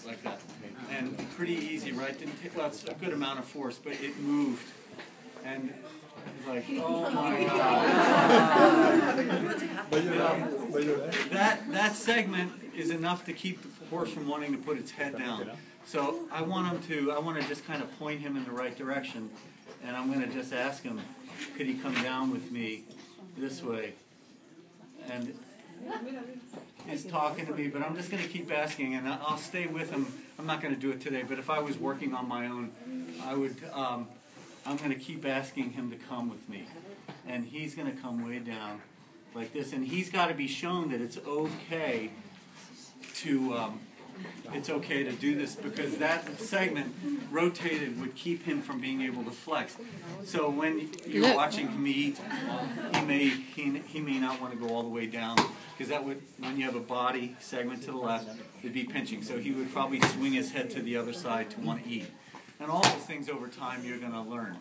like that. And pretty easy, right? Didn't take a good amount of force, but it moved. And like, oh my God. That segment is enough to keep the horse from wanting to put its head down. So I want to just kind of point him in the right direction. And I'm going to just ask him, could he come down with me this way? And he's talking to me, but I'm just going to keep asking, and I'll stay with him. I'm not going to do it today, but if I was working on my own, I would. I'm going to keep asking him to come with me, and he's going to come way down like this, and he's got to be shown that it's okay to. It's okay to do this because that segment rotated would keep him from being able to flex. So when you're watching him eat, he may not want to go all the way down because that would, when you have a body segment to the left, it'd be pinching. So he would probably swing his head to the other side to want to eat. And all those things over time you're going to learn.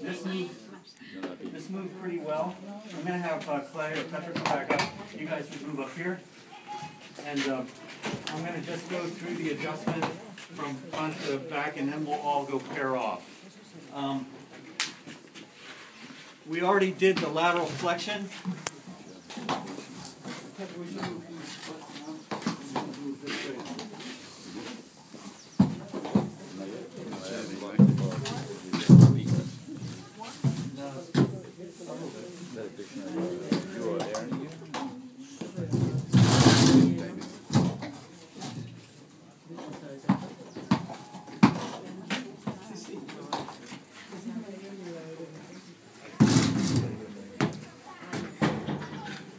This moved pretty well. I'm going to have Clay or Petra come back up. You guys would move up here. And I'm going to just go through the adjustment from front to back, and then we'll all go pair off. We already did the lateral flexion.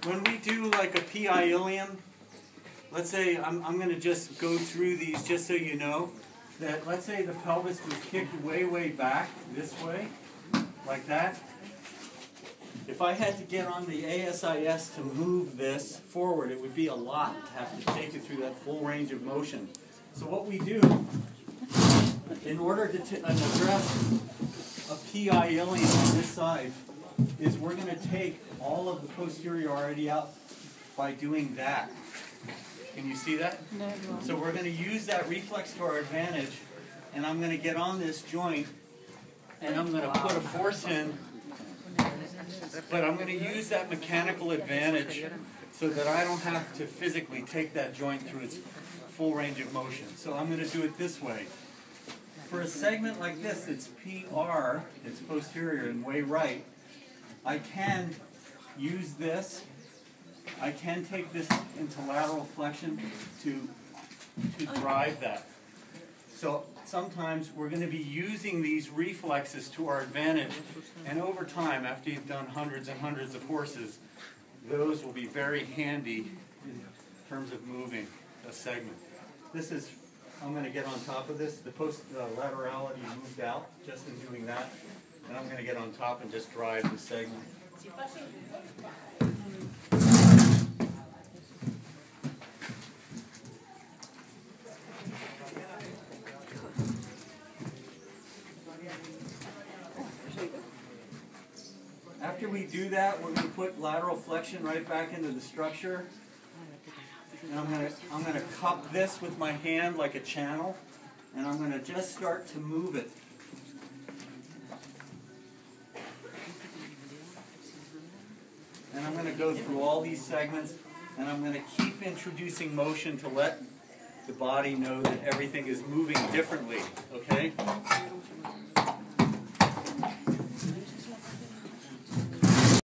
When we do like a PI ilium, let's say I'm going to just go through these just so you know that let's say the pelvis was kicked way back this way, like that. If I had to get on the ASIS to move this forward, it would be a lot to have to take it through that full range of motion. So what we do, in order to address a PI ilium on this side, is we're going to take all of the posteriority out by doing that. Can you see that? So we're going to use that reflex to our advantage, and I'm going to get on this joint, and I'm going to put a force in, but I'm going to use that mechanical advantage so that I don't have to physically take that joint through its full range of motion. So I'm going to do it this way. For a segment like this, it's PR, it's posterior and way right, I can use this. I can take this into lateral flexion to drive that. So sometimes we're going to be using these reflexes to our advantage, and over time, after you've done hundreds and hundreds of horses, those will be very handy in terms of moving a segment. This is, I'm going to get on top of this. The laterality moved out just in doing that. And I'm going to get on top and just drive the segment. After we do that, we're going to put lateral flexion right back into the structure. And I'm going to cup this with my hand like a channel, and I'm going to just start to move it. And I'm going to go through all these segments, and I'm going to keep introducing motion to let the body know that everything is moving differently, okay?